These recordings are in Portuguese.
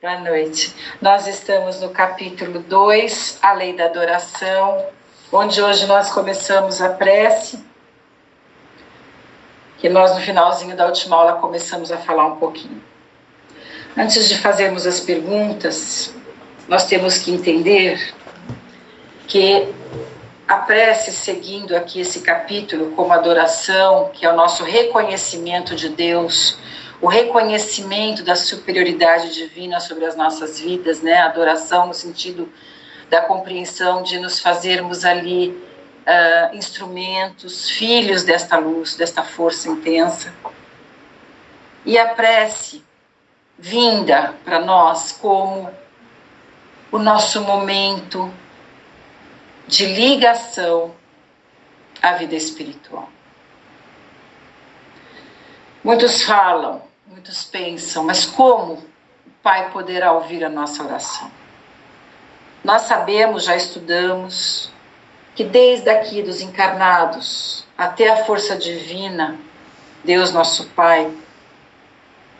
Boa noite. Nós estamos no capítulo 2, a lei da adoração, onde hoje nós começamos a prece, que nós no finalzinho da última aula começamos a falar um pouquinho. Antes de fazermos as perguntas, nós temos que entender que a prece, seguindo aqui esse capítulo como adoração, que é o nosso reconhecimento de Deus, o reconhecimento da superioridade divina sobre as nossas vidas, né? Adoração no sentido da compreensão de nos fazermos ali instrumentos, filhos desta luz, desta força intensa. E a prece vinda para nós como o nosso momento de ligação à vida espiritual. Muitos falam, muitos pensam, mas como o Pai poderá ouvir a nossa oração? Nós sabemos, já estudamos, que desde aqui dos encarnados até a força divina, Deus nosso Pai,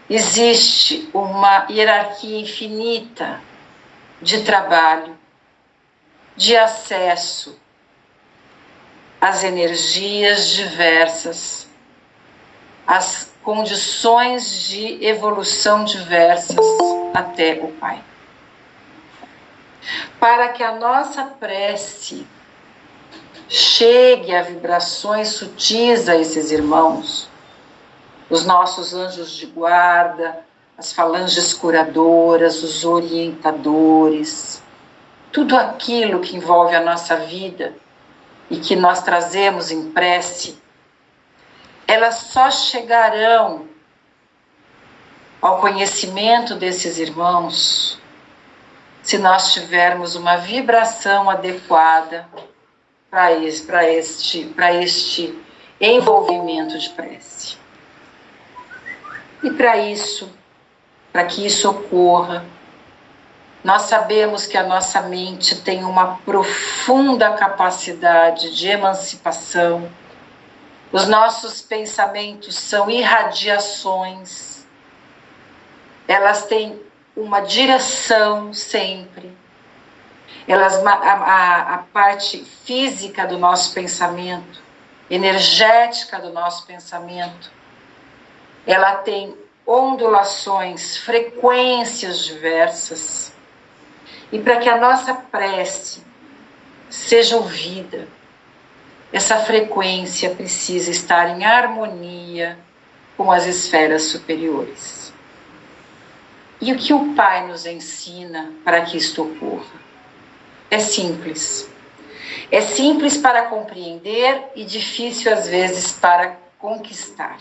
existe uma hierarquia infinita de trabalho, de acesso às energias diversas, às condições de evolução diversas até o Pai. Para que a nossa prece chegue a vibrações sutis a esses irmãos, os nossos anjos de guarda, as falanges curadoras, os orientadores, tudo aquilo que envolve a nossa vida e que nós trazemos em prece, elas só chegarão ao conhecimento desses irmãos se nós tivermos uma vibração adequada para este envolvimento de prece. E para isso, para que isso ocorra, nós sabemos que a nossa mente tem uma profunda capacidade de emancipação. Os nossos pensamentos são irradiações, elas têm uma direção sempre. A parte física do nosso pensamento, energética do nosso pensamento, ela tem ondulações, frequências diversas. E para que a nossa prece seja ouvida, essa frequência precisa estar em harmonia com as esferas superiores. E o que o Pai nos ensina para que isto ocorra? É simples. É simples para compreender e difícil às vezes para conquistar.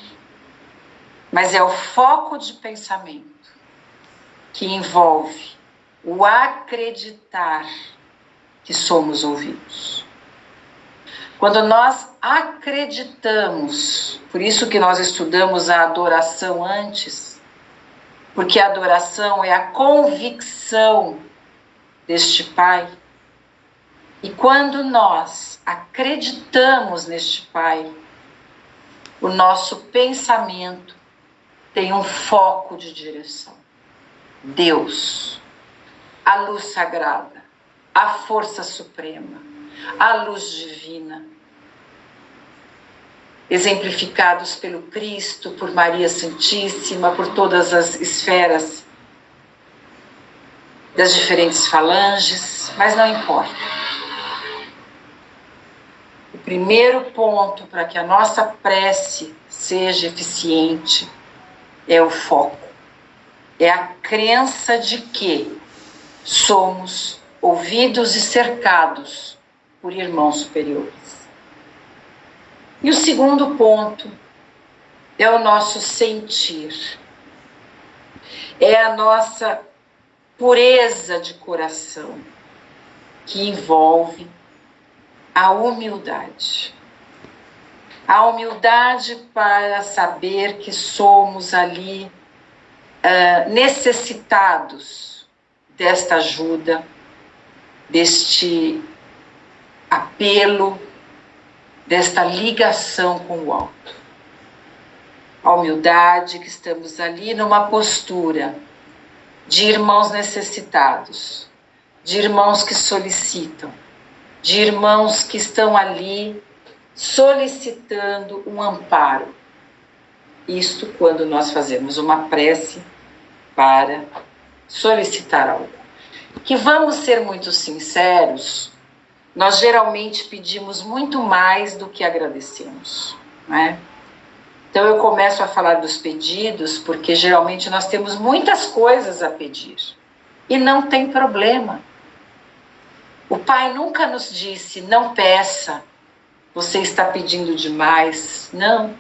Mas é o foco de pensamento que envolve o acreditar que somos ouvidos. Quando nós acreditamos, por isso que nós estudamos a adoração antes, porque a adoração é a convicção deste Pai. E quando nós acreditamos neste Pai, o nosso pensamento tem um foco de direção. Deus, a luz sagrada, a força suprema, a luz divina, exemplificados pelo Cristo, por Maria Santíssima, por todas as esferas das diferentes falanges, mas não importa. O primeiro ponto para que a nossa prece seja eficiente é o foco, é a crença de que somos ouvidos e cercados por irmãos superiores. E o segundo ponto é o nosso sentir, é a nossa pureza de coração, que envolve a humildade. A humildade para saber que somos ali necessitados desta ajuda, deste apelo, desta ligação com o alto. A humildade que estamos ali numa postura de irmãos necessitados, de irmãos que solicitam, de irmãos que estão ali solicitando um amparo. Isto quando nós fazemos uma prece para solicitar algo. Que vamos ser muito sinceros, nós geralmente pedimos muito mais do que agradecemos, não é? Então eu começo a falar dos pedidos, porque geralmente nós temos muitas coisas a pedir. E não tem problema. O Pai nunca nos disse, não peça, você está pedindo demais. Não.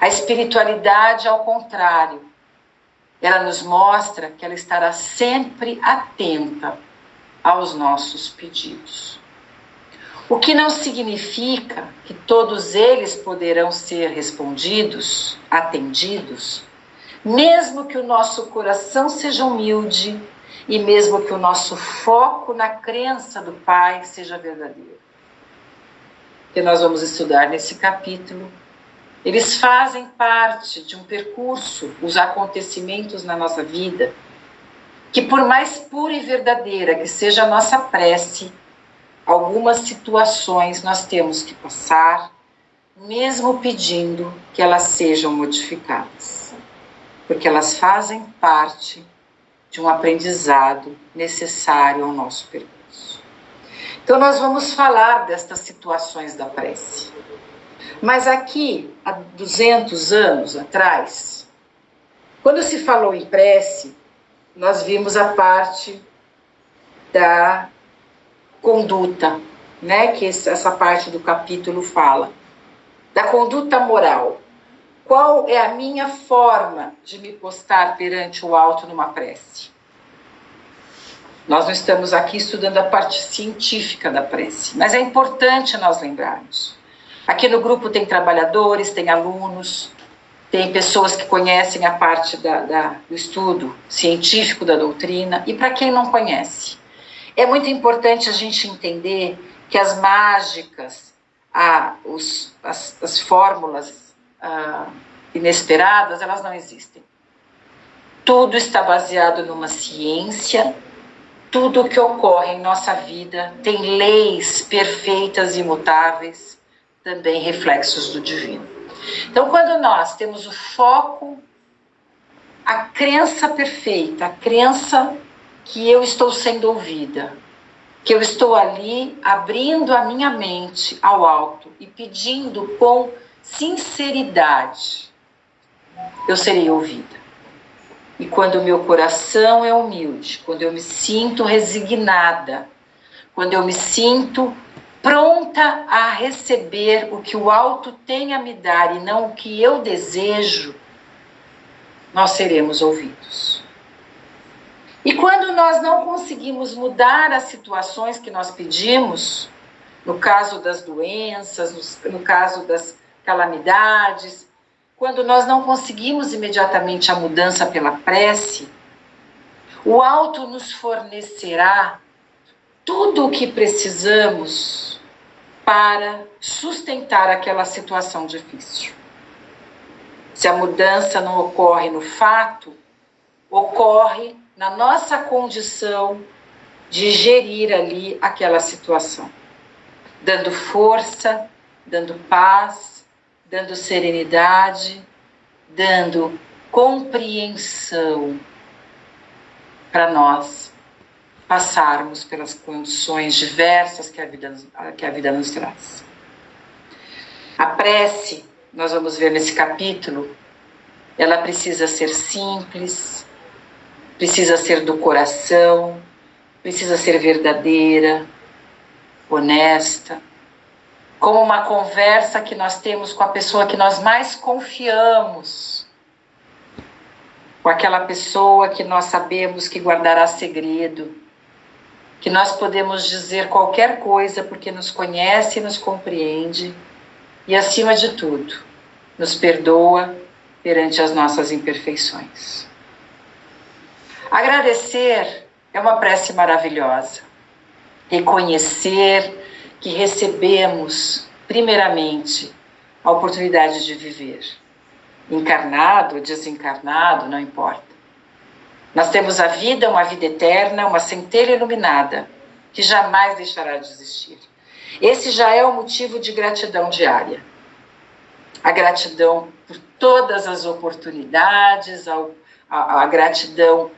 A espiritualidade, ao contrário, ela nos mostra que ela estará sempre atenta aos nossos pedidos. O que não significa que todos eles poderão ser respondidos, atendidos, mesmo que o nosso coração seja humilde e mesmo que o nosso foco na crença do Pai seja verdadeiro. Que nós vamos estudar nesse capítulo. Eles fazem parte de um percurso, os acontecimentos na nossa vida, que por mais pura e verdadeira que seja a nossa prece, algumas situações nós temos que passar, mesmo pedindo que elas sejam modificadas, porque elas fazem parte de um aprendizado necessário ao nosso percurso. Então nós vamos falar destas situações da prece. Mas aqui, há 200 anos atrás, quando se falou em prece, nós vimos a parte da conduta, né, que essa parte do capítulo fala, da conduta moral. Qual é a minha forma de me postar perante o alto numa prece? Nós não estamos aqui estudando a parte científica da prece, mas é importante nós lembrarmos. Aqui no grupo tem trabalhadores, tem alunos, tem pessoas que conhecem a parte do estudo científico da doutrina, e para quem não conhece, é muito importante a gente entender que as mágicas, as fórmulas inesperadas, elas não existem. Tudo está baseado numa ciência, tudo que ocorre em nossa vida tem leis perfeitas e imutáveis, também reflexos do divino. Então, quando nós temos o foco, a crença perfeita, a crença que eu estou sendo ouvida, que eu estou ali abrindo a minha mente ao alto e pedindo com sinceridade, eu serei ouvida. E quando o meu coração é humilde, quando eu me sinto resignada, quando eu me sinto pronta a receber o que o alto tem a me dar e não o que eu desejo, nós seremos ouvidos. E quando nós não conseguimos mudar as situações que nós pedimos, no caso das doenças, no caso das calamidades, quando nós não conseguimos imediatamente a mudança pela prece, o alto nos fornecerá tudo o que precisamos para sustentar aquela situação difícil. Se a mudança não ocorre no fato, ocorre na nossa condição de gerir ali aquela situação, dando força, dando paz, dando serenidade, dando compreensão para nós passarmos pelas condições diversas que a vida nos traz. A prece, nós vamos ver nesse capítulo, ela precisa ser simples, precisa ser do coração, precisa ser verdadeira, honesta, como uma conversa que nós temos com a pessoa que nós mais confiamos, com aquela pessoa que nós sabemos que guardará segredo, que nós podemos dizer qualquer coisa porque nos conhece e nos compreende e, acima de tudo, nos perdoa perante as nossas imperfeições. Agradecer é uma prece maravilhosa. Reconhecer que recebemos, primeiramente, a oportunidade de viver. Encarnado ou desencarnado, não importa. Nós temos a vida, uma vida eterna, uma centelha iluminada, que jamais deixará de existir. Esse já é o motivo de gratidão diária. A gratidão por todas as oportunidades, a gratidão,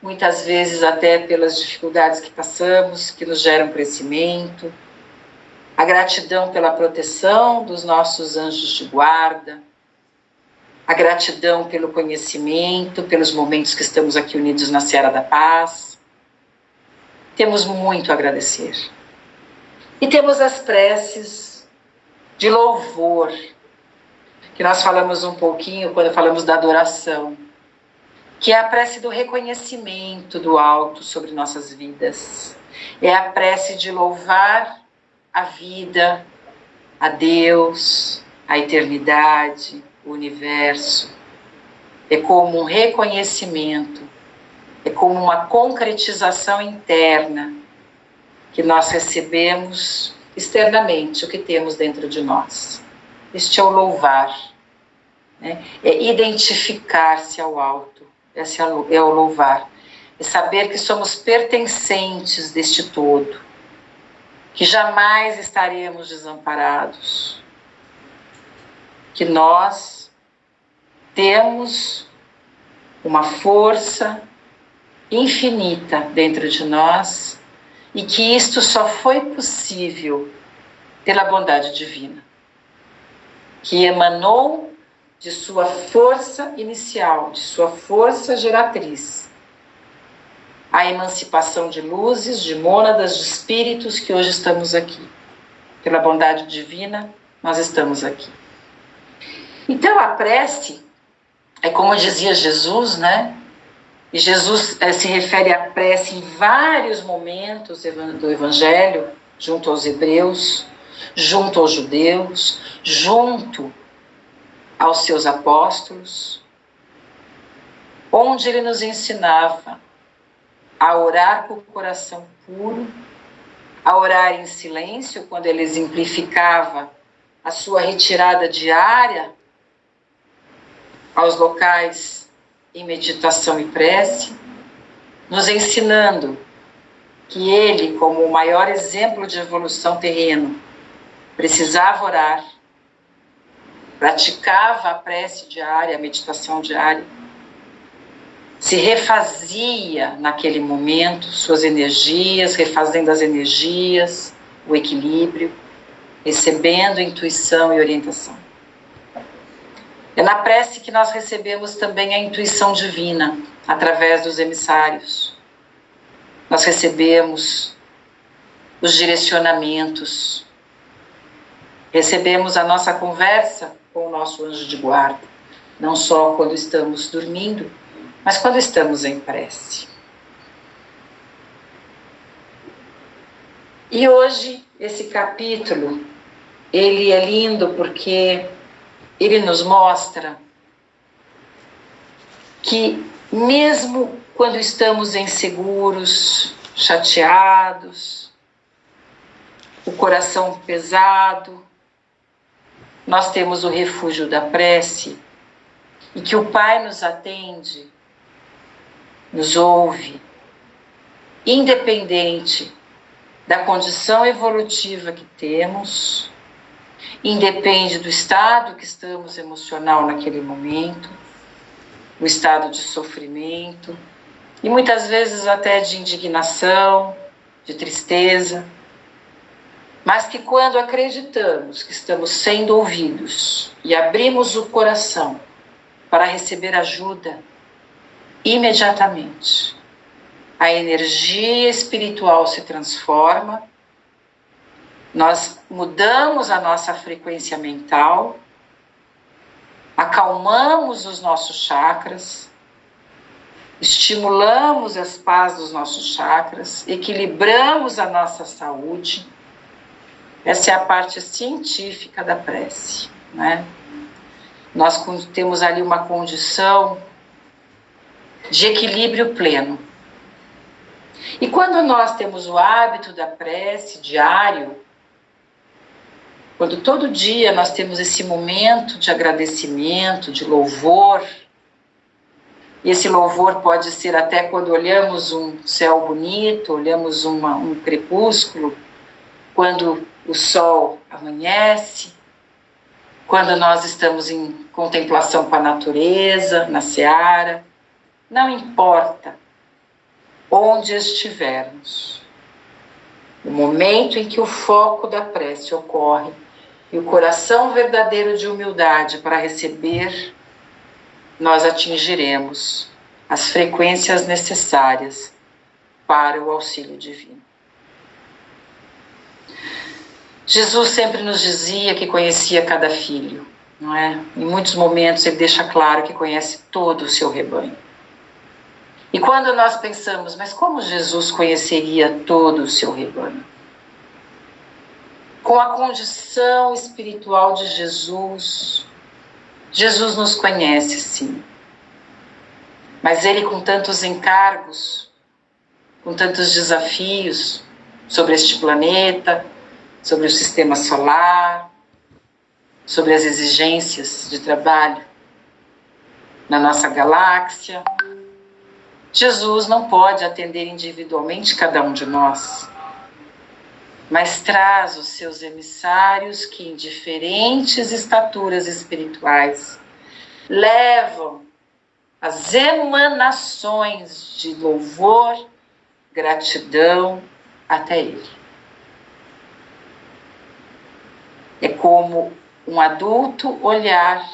muitas vezes até pelas dificuldades que passamos, que nos geram crescimento, a gratidão pela proteção dos nossos anjos de guarda, a gratidão pelo conhecimento, pelos momentos que estamos aqui unidos na Seara da Paz. Temos muito a agradecer. E temos as preces de louvor, que nós falamos um pouquinho quando falamos da adoração, que é a prece do reconhecimento do alto sobre nossas vidas. É a prece de louvar a vida, a Deus, a eternidade, o universo. É como um reconhecimento, é como uma concretização interna que nós recebemos externamente, o que temos dentro de nós. Este é o louvar, né? É identificar-se ao alto, esse é o louvar, é saber que somos pertencentes deste todo, que jamais estaremos desamparados, que nós temos uma força infinita dentro de nós e que isto só foi possível pela bondade divina, que emanou de sua força inicial, de sua força geratriz, a emancipação de luzes, de mônadas, de espíritos que hoje estamos aqui. Pela bondade divina, nós estamos aqui. Então a prece é como dizia Jesus, né? E Jesus se refere à prece em vários momentos do Evangelho, junto aos hebreus, junto aos judeus, junto aos seus apóstolos, onde ele nos ensinava a orar com o coração puro, a orar em silêncio, quando ele exemplificava a sua retirada diária aos locais em meditação e prece, nos ensinando que ele, como o maior exemplo de evolução terreno, precisava orar, praticava a prece diária, a meditação diária, se refazia naquele momento suas energias, refazendo as energias, o equilíbrio, recebendo intuição e orientação. É na prece que nós recebemos também a intuição divina, através dos emissários. Nós recebemos os direcionamentos, recebemos a nossa conversa com o nosso anjo de guarda, não só quando estamos dormindo, mas quando estamos em prece. E hoje, esse capítulo, ele é lindo porque ele nos mostra que mesmo quando estamos inseguros, chateados, o coração pesado, nós temos o refúgio da prece e que o Pai nos atende, nos ouve, independente da condição evolutiva que temos, independe do estado que estamos emocional naquele momento, o estado de sofrimento e muitas vezes até de indignação, de tristeza, mas que quando acreditamos que estamos sendo ouvidos e abrimos o coração para receber ajuda, imediatamente a energia espiritual se transforma, nós mudamos a nossa frequência mental, acalmamos os nossos chakras, estimulamos as paz dos nossos chakras, equilibramos a nossa saúde. Essa é a parte científica da prece, né? Nós temos ali uma condição de equilíbrio pleno. E quando nós temos o hábito da prece diário, quando todo dia nós temos esse momento de agradecimento, de louvor, E esse louvor pode ser até quando olhamos um céu bonito, olhamos um crepúsculo, quando o sol amanhece, quando nós estamos em contemplação com a natureza, na seara. Não importa onde estivermos, no momento em que o foco da prece ocorre e o coração verdadeiro de humildade para receber, nós atingiremos as frequências necessárias para o auxílio divino. Jesus sempre nos dizia que conhecia cada filho, não é? Em muitos momentos ele deixa claro que conhece todo o seu rebanho. E quando nós pensamos, mas como Jesus conheceria todo o seu rebanho? Com a condição espiritual de Jesus, Jesus nos conhece, sim. Mas ele, com tantos encargos, com tantos desafios sobre este planeta, sobre o sistema solar, sobre as exigências de trabalho na nossa galáxia, Jesus não pode atender individualmente cada um de nós, mas traz os seus emissários que, em diferentes estaturas espirituais, levam as emanações de louvor, gratidão até Ele. É como um adulto olhar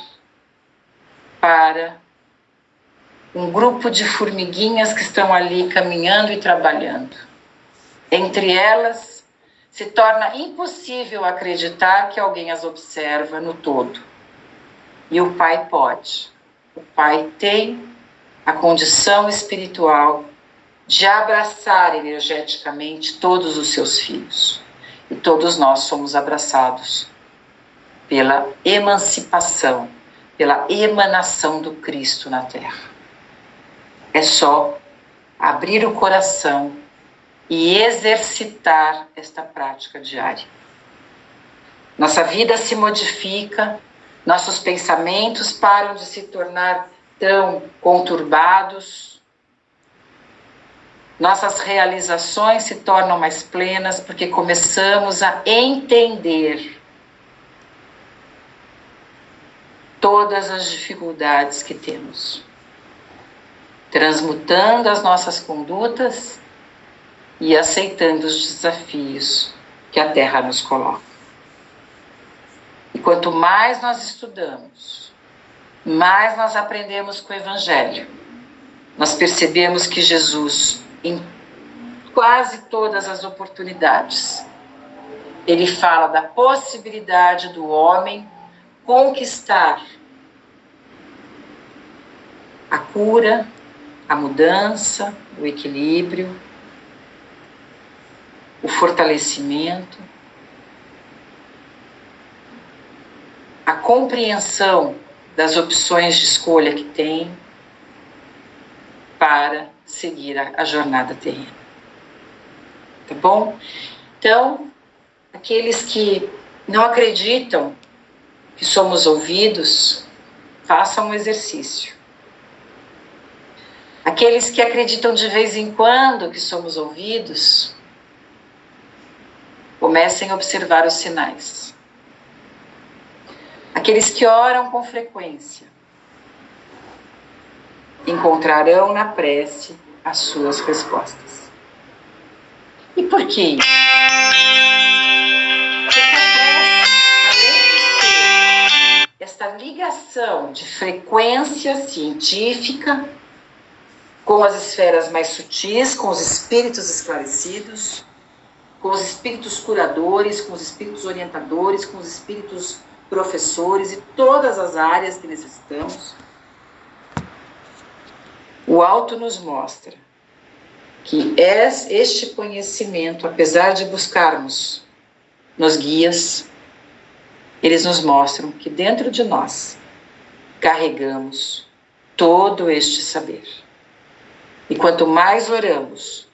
para um grupo de formiguinhas que estão ali caminhando e trabalhando. Entre elas, se torna impossível acreditar que alguém as observa no todo. E o Pai pode. O Pai tem a condição espiritual de abraçar energeticamente todos os seus filhos. E todos nós somos abraçados pela emancipação, pela emanação do Cristo na Terra. É só abrir o coração e exercitar esta prática diária. Nossa vida se modifica, nossos pensamentos param de se tornar tão conturbados, nossas realizações se tornam mais plenas porque começamos a entender todas as dificuldades que temos, transmutando as nossas condutas e aceitando os desafios que a Terra nos coloca. E quanto mais nós estudamos, mais nós aprendemos com o Evangelho. Nós percebemos que Jesus, em quase todas as oportunidades, ele fala da possibilidade do homem conquistar a cura, a mudança, o equilíbrio, o fortalecimento, a compreensão das opções de escolha que tem para seguir a jornada terrena. Tá bom? Então, aqueles que não acreditam que somos ouvidos, façam um exercício. Aqueles que acreditam de vez em quando que somos ouvidos, comecem a observar os sinais. Aqueles que oram com frequência, encontrarão na prece as suas respostas. E por que isso? Porque a prece, além de ter esta ligação de frequência científica com as esferas mais sutis, com os espíritos esclarecidos, com os espíritos curadores, com os espíritos orientadores, com os espíritos professores e todas as áreas que necessitamos, o alto nos mostra que este conhecimento, apesar de buscarmos nos guias, eles nos mostram que dentro de nós carregamos todo este saber. E quanto mais oramos,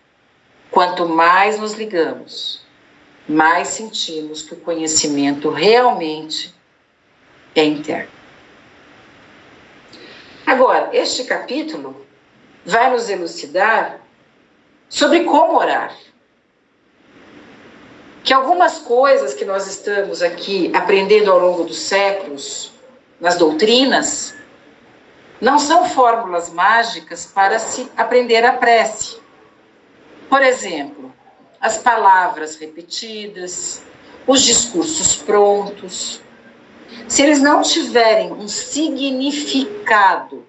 quanto mais nos ligamos, mais sentimos que o conhecimento realmente é interno. Agora, este capítulo vai nos elucidar sobre como orar. Que algumas coisas que nós estamos aqui aprendendo ao longo dos séculos, nas doutrinas, não são fórmulas mágicas para se aprender a prece. Por exemplo, as palavras repetidas, os discursos prontos. Se eles não tiverem um significado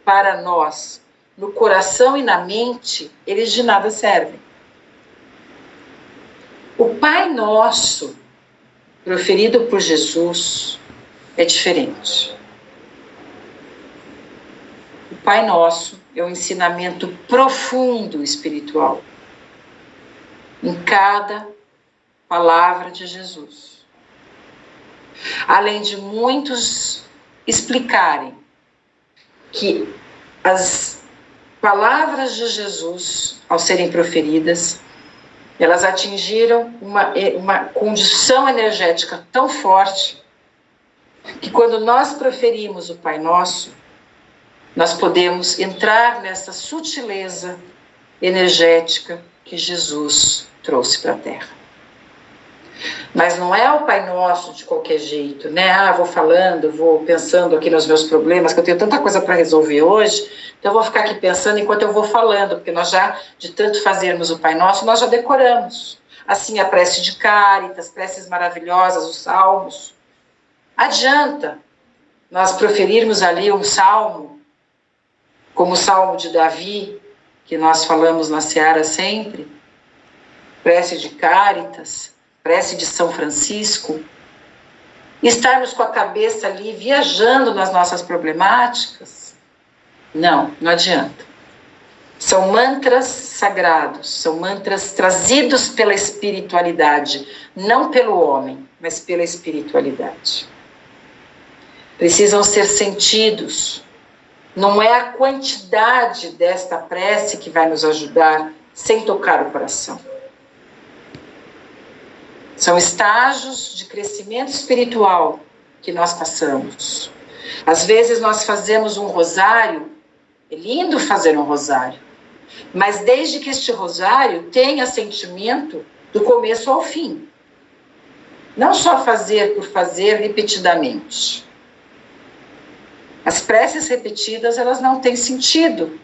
para nós, no coração e na mente, eles de nada servem. O Pai Nosso, proferido por Jesus, é diferente. O Pai Nosso é um ensinamento profundo espiritual em cada palavra de Jesus. Além de muitos explicarem que as palavras de Jesus, ao serem proferidas, elas atingiram uma condição energética tão forte que quando nós proferimos o Pai Nosso, nós podemos entrar nessa sutileza energética que Jesus trouxe para a Terra. Mas não é o Pai Nosso de qualquer jeito, né? Vou falando, vou pensando aqui nos meus problemas, que eu tenho tanta coisa para resolver hoje, então eu vou ficar aqui pensando enquanto eu vou falando, porque nós já, de tanto fazermos o Pai Nosso, nós já decoramos. Assim, a prece de Cáritas, preces maravilhosas, os salmos. Adianta nós proferirmos ali um salmo, como o Salmo de Davi, que nós falamos na Seara sempre, prece de Cáritas, prece de São Francisco, estarmos com a cabeça ali viajando nas nossas problemáticas? Não adianta. São mantras sagrados, são mantras trazidos pela espiritualidade, não pelo homem, mas pela espiritualidade. Precisam ser sentidos. Não é a quantidade desta prece que vai nos ajudar sem tocar o coração. São estágios de crescimento espiritual que nós passamos. Às vezes nós fazemos um rosário, é lindo fazer um rosário, mas desde que este rosário tenha sentimento do começo ao fim. Não só fazer por fazer repetidamente. As preces repetidas, elas não têm sentido,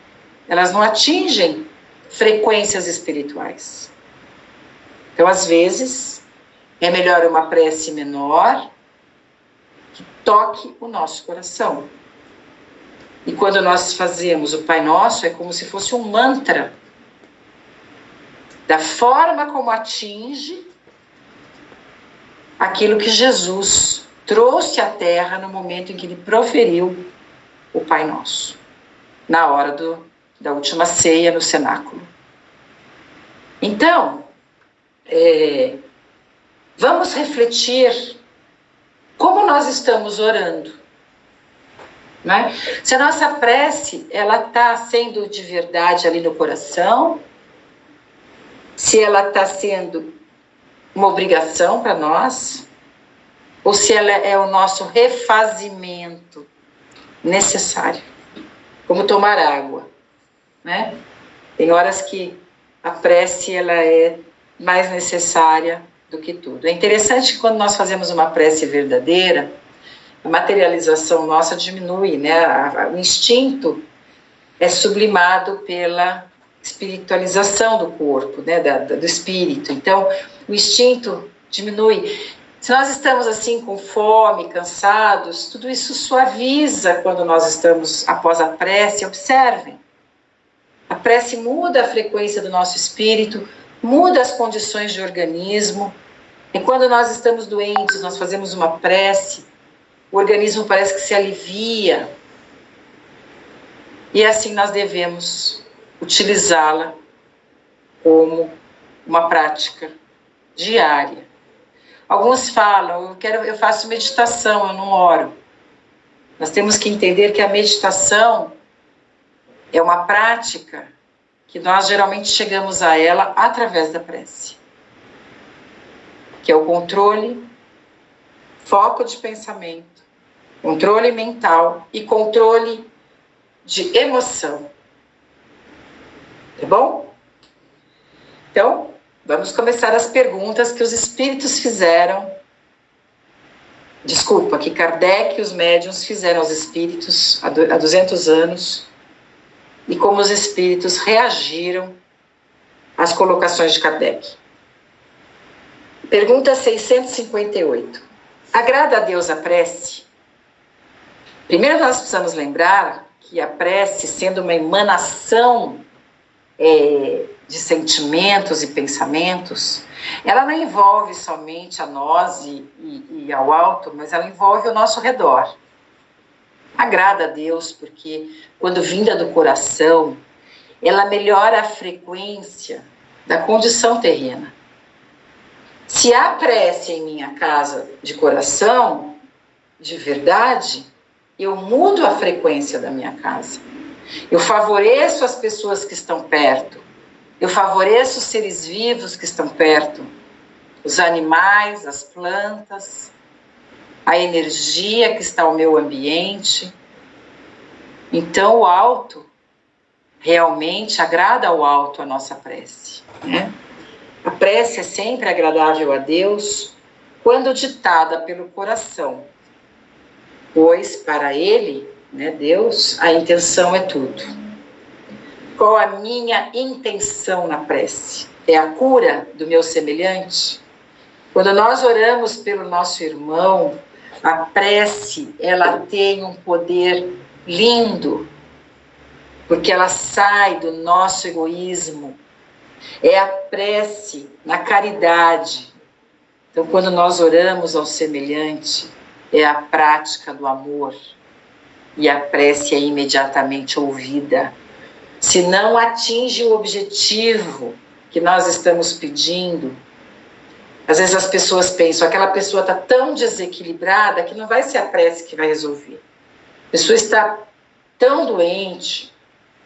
elas não atingem frequências espirituais. Então, às vezes, é melhor uma prece menor que toque o nosso coração. E quando nós fazemos o Pai Nosso, é como se fosse um mantra da forma como atinge aquilo que Jesus trouxe à Terra no momento em que ele proferiu o Pai Nosso, na hora da última ceia no cenáculo. Então, vamos refletir como nós estamos orando, né? Se a nossa prece ela está sendo de verdade ali no coração, se ela está sendo uma obrigação para nós, ou se ela é o nosso refazimento necessário, como tomar água, né? Tem horas que a prece ela é mais necessária do que tudo. É interessante que quando nós fazemos uma prece verdadeira, a materialização nossa diminui, né? O instinto é sublimado pela espiritualização do corpo, né? Do espírito. Então, o instinto diminui. Se nós estamos assim com fome, cansados, tudo isso suaviza quando nós estamos após a prece. Observem, a prece muda a frequência do nosso espírito, muda as condições de organismo. E quando nós estamos doentes, nós fazemos uma prece, o organismo parece que se alivia. E assim nós devemos utilizá-la como uma prática diária. Alguns falam, eu faço meditação, eu não oro. Nós temos que entender que a meditação é uma prática que nós geralmente chegamos a ela através da prece, que é o controle, foco de pensamento, controle mental e controle de emoção. Tá bom? Então, vamos começar as perguntas que os espíritos fizeram. Desculpa, que Kardec e os médiuns fizeram aos espíritos há 200 anos e como os espíritos reagiram às colocações de Kardec. Pergunta 658. Agrada a Deus a prece? Primeiro nós precisamos lembrar que a prece, sendo uma emanação de sentimentos e pensamentos, ela não envolve somente a nós e ao alto, mas ela envolve o nosso redor. Agrada a Deus porque, quando vinda do coração, ela melhora a frequência da condição terrena. Se há prece em minha casa de coração, de verdade, eu mudo a frequência da minha casa. Eu favoreço as pessoas que estão perto. Eu favoreço os seres vivos que estão perto. Os animais, as plantas, a energia que está ao meu ambiente. Então, o alto realmente agrada ao alto a nossa prece, né? A prece é sempre agradável a Deus quando ditada pelo coração, pois para Ele, né, Deus, a intenção é tudo. Qual a minha intenção na prece? É a cura do meu semelhante? Quando nós oramos pelo nosso irmão, a prece, ela tem um poder lindo, porque ela sai do nosso egoísmo. É a prece na caridade. Então, quando nós oramos ao semelhante, é a prática do amor. E a prece é imediatamente ouvida. Se não atinge o objetivo que nós estamos pedindo, às vezes as pessoas pensam, aquela pessoa está tão desequilibrada que não vai ser a prece que vai resolver. A pessoa está tão doente,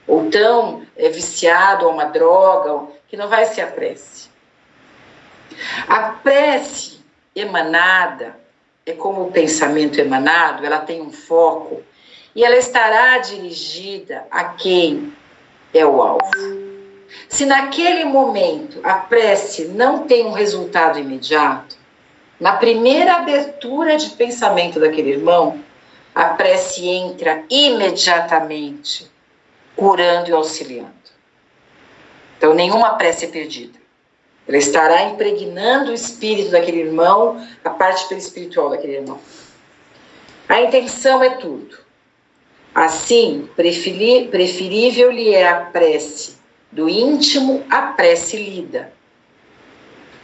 ou tão viciado a uma droga, que não vai ser a prece. A prece emanada é como o pensamento emanado, ela tem um foco e ela estará dirigida a quem é o alvo. Se naquele momento a prece não tem um resultado imediato, na primeira abertura de pensamento daquele irmão, a prece entra imediatamente curando e auxiliando. Então, nenhuma prece é perdida. Ela estará impregnando o espírito daquele irmão, a parte espiritual daquele irmão. A intenção é tudo. Assim, preferível lhe é a prece do íntimo à prece lida.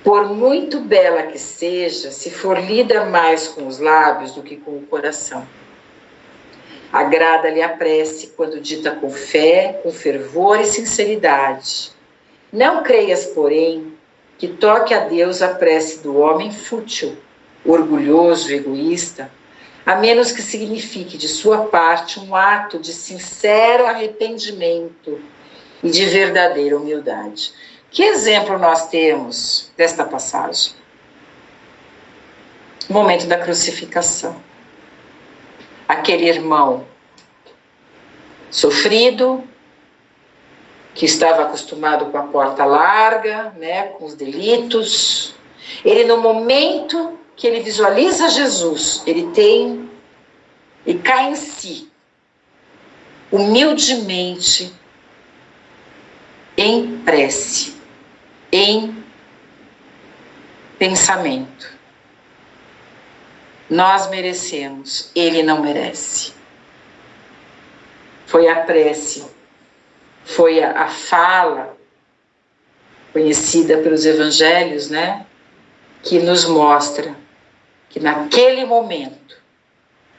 Por muito bela que seja, se for lida mais com os lábios do que com o coração. Agrada-lhe a prece quando dita com fé, com fervor e sinceridade. Não creias, porém, que toque a Deus a prece do homem fútil, orgulhoso, egoísta, a menos que signifique de sua parte um ato de sincero arrependimento e de verdadeira humildade. Que exemplo nós temos desta passagem? O momento da crucificação. Aquele irmão sofrido, que estava acostumado com a porta larga, né, com os delitos, ele, no momento que ele visualiza Jesus, ele cai em si, humildemente, em prece, em pensamento. Nós merecemos, ele não merece. Foi a prece, foi a fala conhecida pelos evangelhos, né, que nos mostra que naquele momento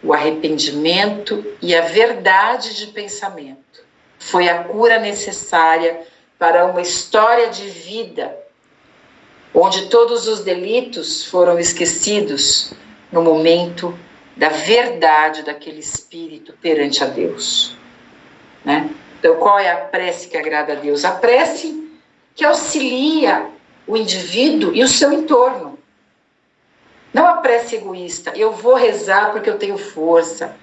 o arrependimento e a verdade de pensamento foi a cura necessária para uma história de vida onde todos os delitos foram esquecidos no momento da verdade daquele espírito perante a Deus, né? Então, qual é a prece que agrada a Deus? A prece que auxilia o indivíduo e o seu entorno. Não a prece egoísta, eu vou rezar porque eu tenho força,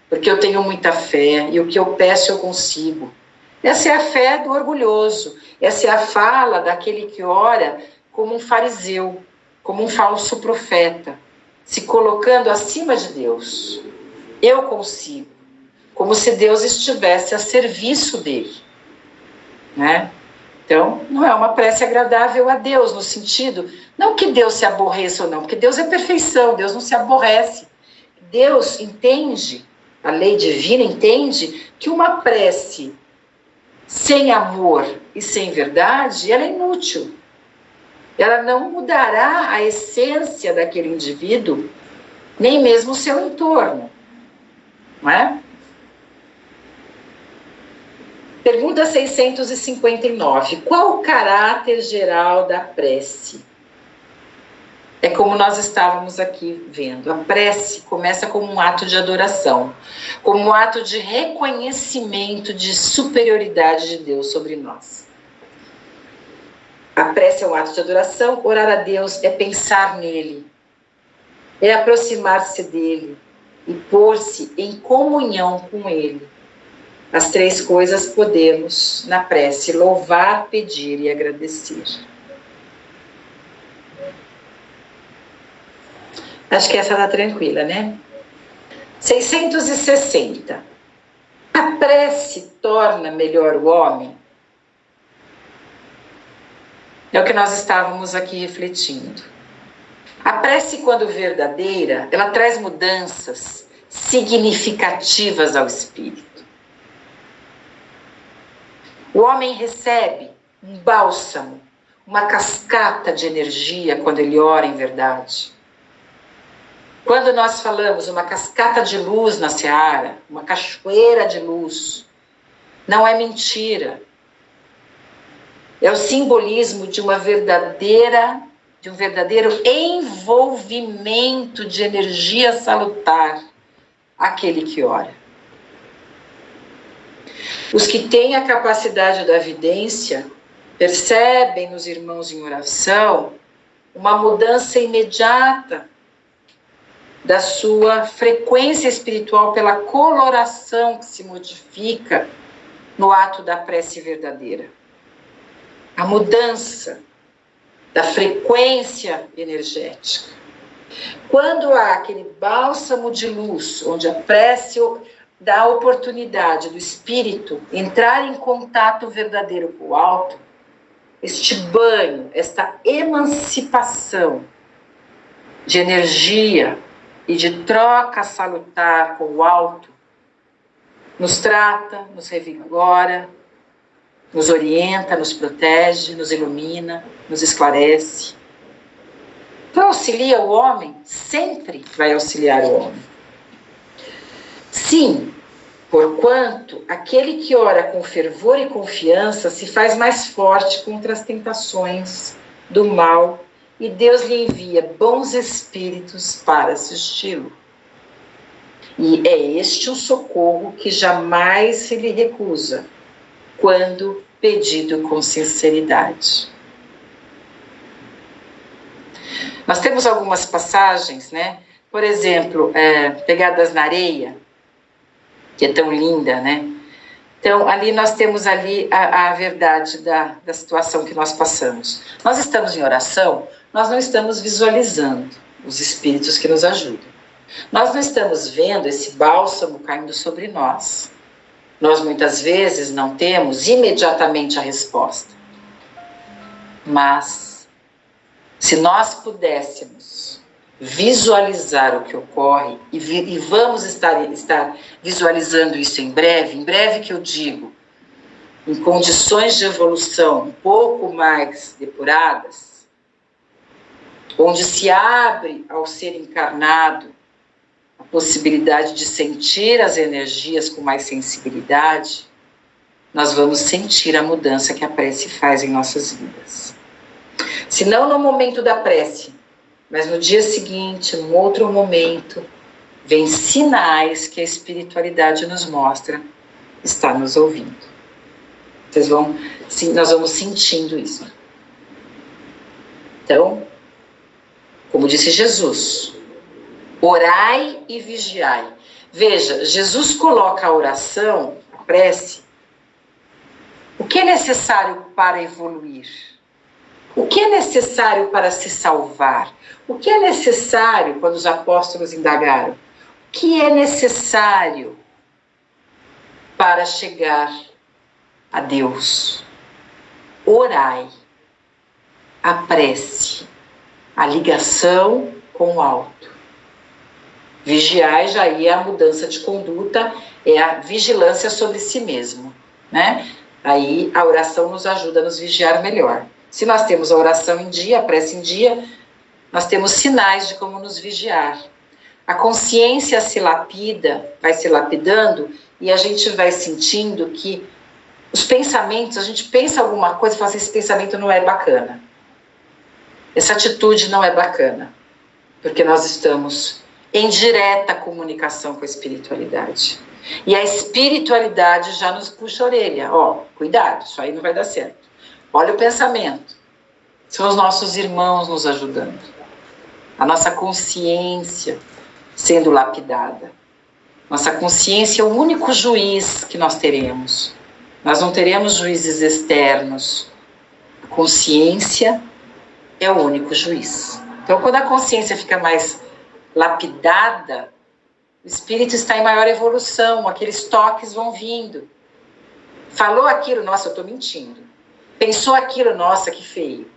porque eu tenho muita fé, e o que eu peço eu consigo. Não, a prece Essa é a fé do orgulhoso. Essa é a fala daquele que ora como um fariseu, como um falso profeta, se colocando acima de Deus. Eu consigo. Como se Deus estivesse a serviço dele. Né? Então, não é uma prece agradável a Deus, no sentido, não que Deus se aborreça ou não, porque Deus é perfeição, Deus não se aborrece. Deus entende, a lei divina entende, que uma prece sem amor e sem verdade, ela é inútil. Ela não mudará a essência daquele indivíduo, nem mesmo o seu entorno. Não é? Pergunta 659. Qual o caráter geral da prece? É como nós estávamos aqui vendo. A prece começa como um ato de adoração, como um ato de reconhecimento de superioridade de Deus sobre nós. A prece é um ato de adoração, orar a Deus é pensar nele, é aproximar-se dele e pôr-se em comunhão com ele. As três coisas podemos, na prece, louvar, pedir e agradecer. Acho que essa está tranquila, né? 660. A prece torna melhor o homem? É o que nós estávamos aqui refletindo. A prece, quando verdadeira, ela traz mudanças significativas ao espírito. O homem recebe um bálsamo, uma cascata de energia quando ele ora em verdade. Quando nós falamos uma cascata de luz na seara, uma cachoeira de luz, não é mentira. É o simbolismo de um verdadeiro envolvimento de energia salutar àquele que ora. Os que têm a capacidade da vidência percebem nos irmãos em oração uma mudança imediata da sua frequência espiritual pela coloração que se modifica no ato da prece verdadeira. A mudança da frequência energética. Quando há aquele bálsamo de luz, onde a prece dá a oportunidade do espírito entrar em contato verdadeiro com o alto, este banho, esta emancipação de energia e de troca salutar com o alto, nos trata, nos revigora, nos orienta, nos protege, nos ilumina, nos esclarece. Então, auxilia o homem, sempre vai auxiliar o homem. Sim, porquanto aquele que ora com fervor e confiança se faz mais forte contra as tentações do mal e Deus lhe envia bons espíritos para assisti-lo. E é este o socorro que jamais se lhe recusa, quando pedido com sinceridade. Nós temos algumas passagens, né? Por exemplo, Pegadas na Areia, que é tão linda, né? Então, ali nós temos ali a verdade da situação que nós passamos. Nós estamos em oração, nós não estamos visualizando os espíritos que nos ajudam. Nós não estamos vendo esse bálsamo caindo sobre nós. Nós muitas vezes não temos imediatamente a resposta. Mas, se nós pudéssemos visualizar o que ocorre, e vamos estar visualizando isso em breve que eu digo, em condições de evolução um pouco mais depuradas, onde se abre ao ser encarnado a possibilidade de sentir as energias com mais sensibilidade, nós vamos sentir a mudança que a prece faz em nossas vidas. Se não no momento da prece, mas no dia seguinte, num outro momento, vem sinais que a espiritualidade nos mostra, está nos ouvindo. Nós vamos sentindo isso. Então, como disse Jesus, orai e vigiai. Veja, Jesus coloca a oração, a prece, O que é necessário para evoluir? O que é necessário para se salvar? O que é necessário, quando os apóstolos indagaram? O que é necessário para chegar a Deus? Orai, a prece, a ligação com o alto. Vigiai, já aí é a mudança de conduta, é a vigilância sobre si mesmo, né? Aí a oração nos ajuda a nos vigiar melhor. Se nós temos a oração em dia, a prece em dia, nós temos sinais de como nos vigiar. A consciência se lapida, vai se lapidando, e a gente vai sentindo que os pensamentos, a gente pensa alguma coisa e fala assim, esse pensamento não é bacana. Essa atitude não é bacana, porque nós estamos em direta comunicação com a espiritualidade. E a espiritualidade já nos puxa a orelha. Ó, cuidado, isso aí não vai dar certo. Olha o pensamento. São os nossos irmãos nos ajudando. A nossa consciência sendo lapidada. Nossa consciência é o único juiz que nós teremos. Nós não teremos juízes externos. A consciência é o único juiz. Então, quando a consciência fica mais lapidada, o espírito está em maior evolução, aqueles toques vão vindo. Falou aquilo, nossa, eu estou mentindo. Pensou aquilo, nossa, que feio.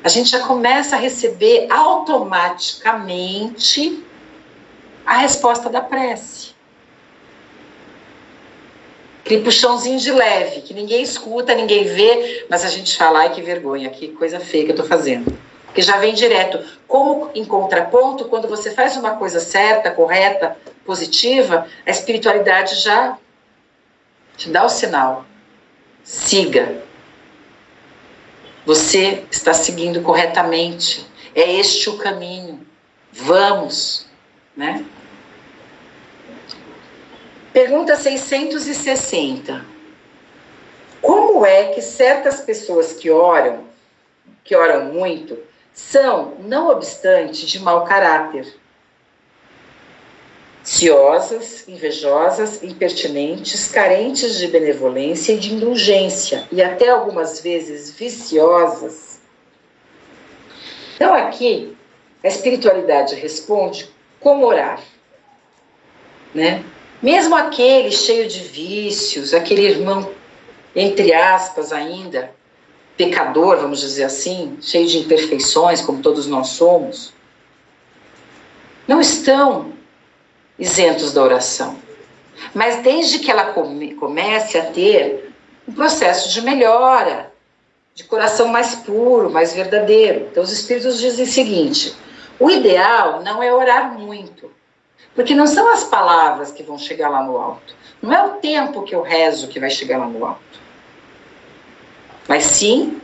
A gente já começa a receber automaticamente a resposta da prece. Aquele puxãozinho de leve, que ninguém escuta, ninguém vê, mas a gente fala, ai, que vergonha, que coisa feia que eu estou fazendo. Porque já vem direto. Como em contraponto, quando você faz uma coisa certa, correta, positiva, a espiritualidade já te dá o sinal. Siga. Você está seguindo corretamente. É este o caminho. Vamos, né? Pergunta 660. Como é que certas pessoas que oram muito, são, não obstante, de mau caráter? Ciosas, invejosas, impertinentes, carentes de benevolência e de indulgência, e até algumas vezes viciosas. Então aqui, a espiritualidade responde como orar, né? Mesmo aquele cheio de vícios, aquele irmão, entre aspas ainda, pecador, vamos dizer assim, cheio de imperfeições, como todos nós somos, não estão isentos da oração. Mas desde que ela comece a ter um processo de melhora, de coração mais puro, mais verdadeiro. Então os espíritos dizem o seguinte, o ideal não é orar muito, porque não são as palavras que vão chegar lá no alto. Não é o tempo que eu rezo que vai chegar lá no alto. Mas sim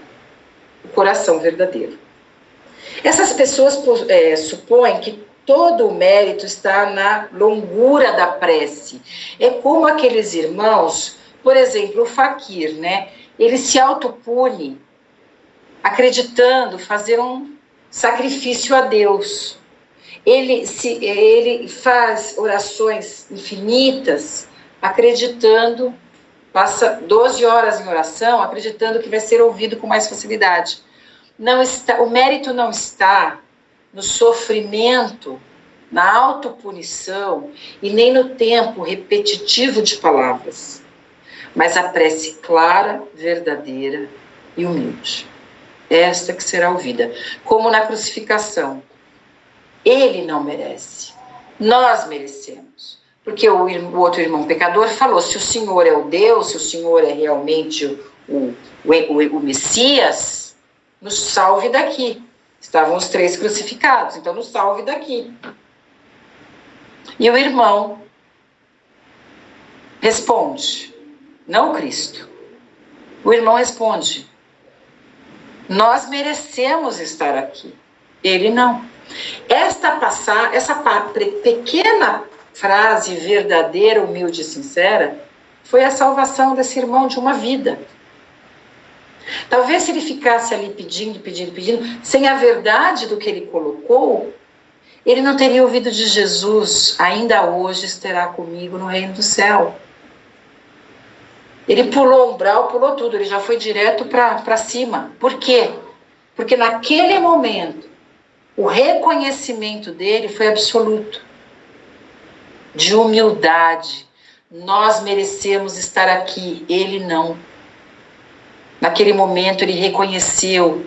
o coração verdadeiro. Essas pessoas supõem que todo o mérito está na longura da prece. É como aqueles irmãos, por exemplo, o faquir, né? Ele se autopune, acreditando fazer um sacrifício a Deus. Ele faz orações infinitas, acreditando, passa 12 horas em oração, acreditando que vai ser ouvido com mais facilidade. Não está, o mérito não está no sofrimento, na autopunição e nem no tempo repetitivo de palavras, mas a prece clara, verdadeira e humilde. Esta que será ouvida, como na crucificação. Ele não merece, nós merecemos. Porque o outro irmão pecador falou, se o Senhor é o Deus, se o Senhor é realmente o Messias, nos salve daqui. Estavam os 3 crucificados, então nos salve daqui. E o irmão responde, não o Cristo. O irmão responde, nós merecemos estar aqui. Ele não. Essa pequena frase verdadeira, humilde e sincera, foi a salvação desse irmão de uma vida. Talvez se ele ficasse ali pedindo, sem a verdade do que ele colocou, ele não teria ouvido de Jesus, ainda hoje estará comigo no reino do céu. Ele pulou o umbral, pulou tudo, ele já foi direto para cima. Por quê? Porque naquele momento, o reconhecimento dele foi absoluto, de humildade. Nós merecemos estar aqui, ele não. Naquele momento, ele reconheceu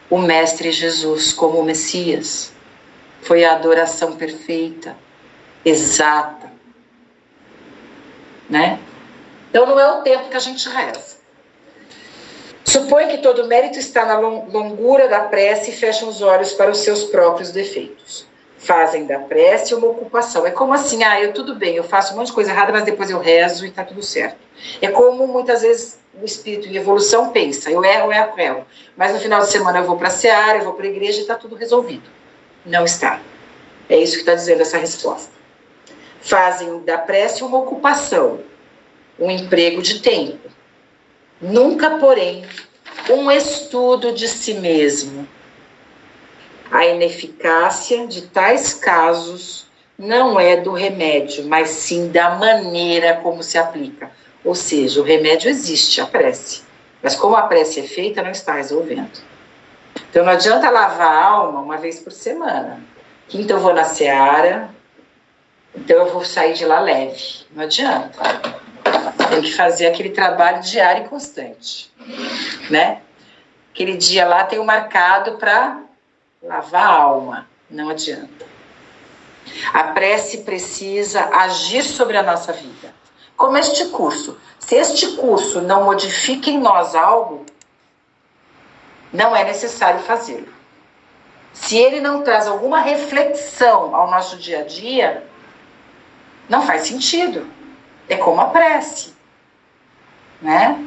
o Mestre Jesus como o Messias. Foi a adoração perfeita, exata, né? Então não é o tempo que a gente reza. Supõe que todo mérito está na longura da prece e fecham os olhos para os seus próprios defeitos. Fazem da prece uma ocupação. É como assim, tudo bem, eu faço um monte de coisa errada, mas depois eu rezo e está tudo certo. É como muitas vezes o espírito em evolução pensa, eu erro, mas no final de semana eu vou para a seara, eu vou para a igreja e está tudo resolvido. Não está. É isso que está dizendo essa resposta. Fazem da prece uma ocupação, um emprego de tempo. Nunca, porém, um estudo de si mesmo. A ineficácia de tais casos não é do remédio, mas sim da maneira como se aplica. Ou seja, o remédio existe, a prece. Mas como a prece é feita, não está resolvendo. Então não adianta lavar a alma uma vez por semana. Quinta eu vou na seara, então eu vou sair de lá leve. Não adianta. Tem que fazer aquele trabalho diário e constante, né? Aquele dia lá tem o marcado para lavar a alma. Não adianta. A prece precisa agir sobre a nossa vida. Como este curso. Se este curso não modifica em nós algo, não é necessário fazê-lo. Se ele não traz alguma reflexão ao nosso dia a dia, não faz sentido. É como a prece, né?